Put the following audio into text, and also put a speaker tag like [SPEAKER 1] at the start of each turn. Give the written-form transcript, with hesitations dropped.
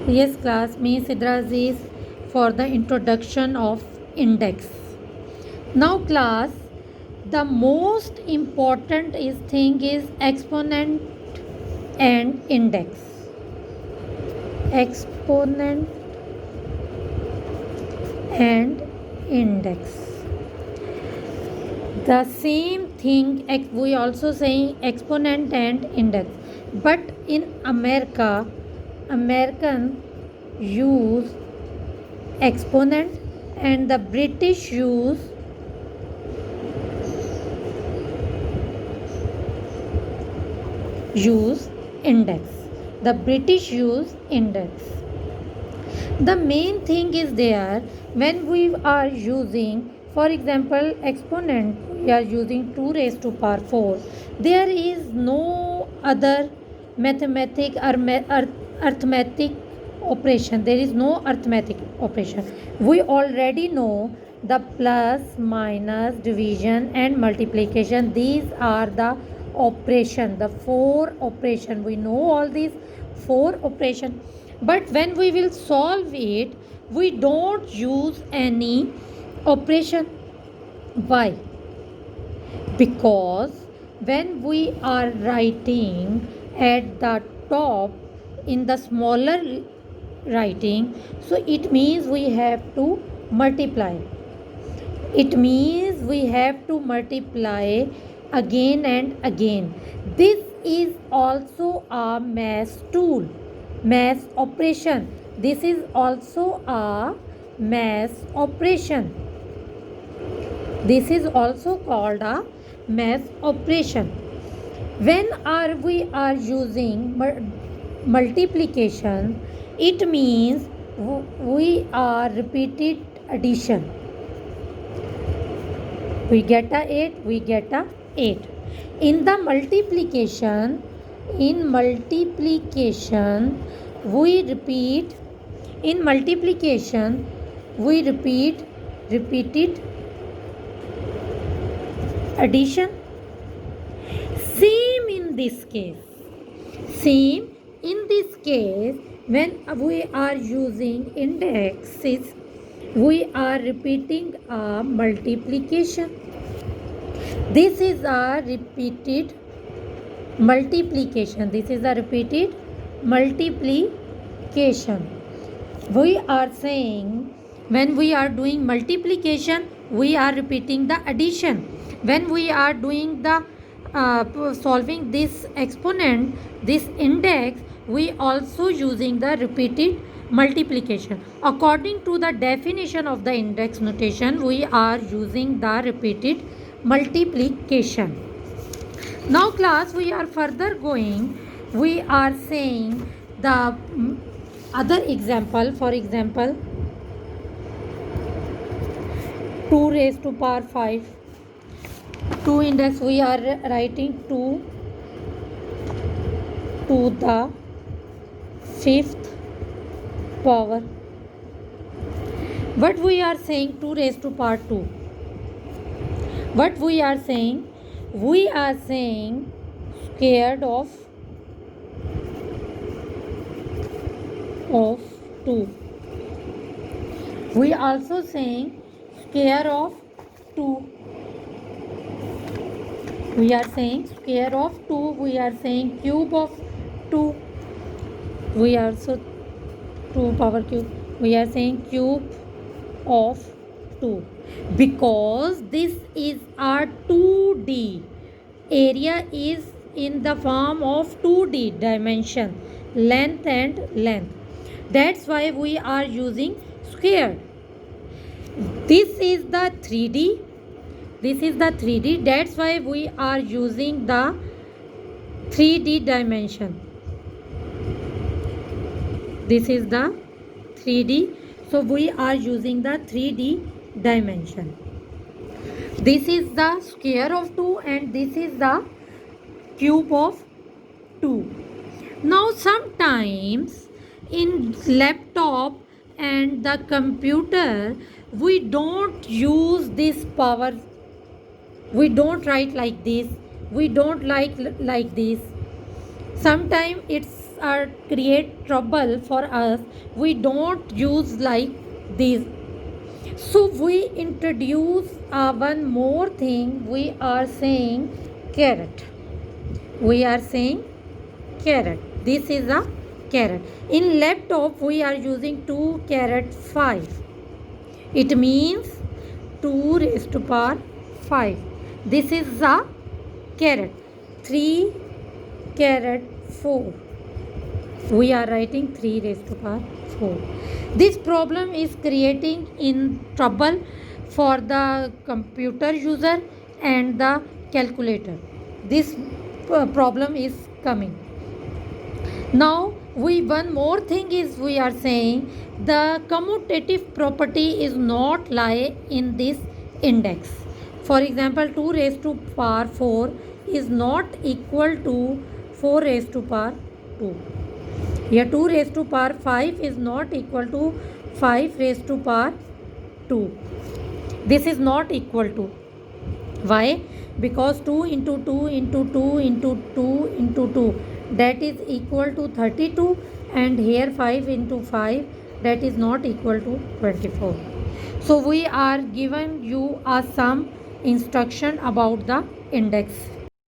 [SPEAKER 1] Yes, class, me Sidra is for the introduction of index. Now, class, the most important thing is exponent and index. Exponent and index. The same thing we also saying exponent and index, but in American use exponent and the British use index. The British use index. The main thing is there when we are using, for example, exponent, we are using 2 raised to power 4. There is no other mathematic or arithmetic operation. There is no arithmetic operation. We already know the plus, minus, division and multiplication. These are the operation, the 4 operation. We know all these 4 operation, but when we will solve it, we don't use any operation. Why? Because when we are writing at the top in the smaller writing, so it means we have to multiply. It means we have to multiply again and again. This is also a math tool, math operation. This is also a math operation. This is also called a math operation. When we are using multiplication, it means we are repeated addition. We get a 8, we get a 8. In the multiplication, we repeat repeated addition. Same in this case, when we are using indexes, we are repeating a multiplication. This is a repeated multiplication. We are saying when we are doing multiplication, we are repeating the addition. When we are doing the solving this exponent, this index, we also using the repeated multiplication. According to the definition of the index notation, we are using the repeated multiplication. Now class, we are further going. We are saying the other example. For example, 2 raised to power 5. 2 index, we are writing 2 to the 5th power. What we are saying 2 raised to power 2. What we are saying? We are saying square of 2. We also saying square of 2. We are saying square of 2. We are saying cube of 2. We are also 2 power cube. We are saying cube of 2. Because this is a 2D. Area is in the form of 2D dimension, length and length. That's why we are using square. This is the 3D. That's why we are using the 3D dimension. This is the 3D. So we are using the 3D dimension. This is the square of 2 and this is the cube of 2. Now sometimes in laptop and the computer, we don't use this power. We don't write like this. We don't like this. Sometimes it's are create trouble for us, we don't use like these. So we introduce one more thing. We are saying carrot. We are saying carrot. This is a carrot. In laptop we are using 2 caret 5. It means 2 raised to power 5. This is a carrot. 3 caret 4. We are writing 3 raised to power 4. This problem is creating in trouble for the computer user and the calculator. This problem is coming. Now one more thing is we are saying the commutative property is not lie in this index. For example, 2 raised to power 4 is not equal to 4 raised to power 2. Here 2 raised to power 5 is not equal to 5 raised to power 2. This is not equal to. Why? Because 2 into 2 into 2 into 2 into 2, that is equal to 32, and here 5 into 5, that is not equal to 24. So we are given you some instruction about the index.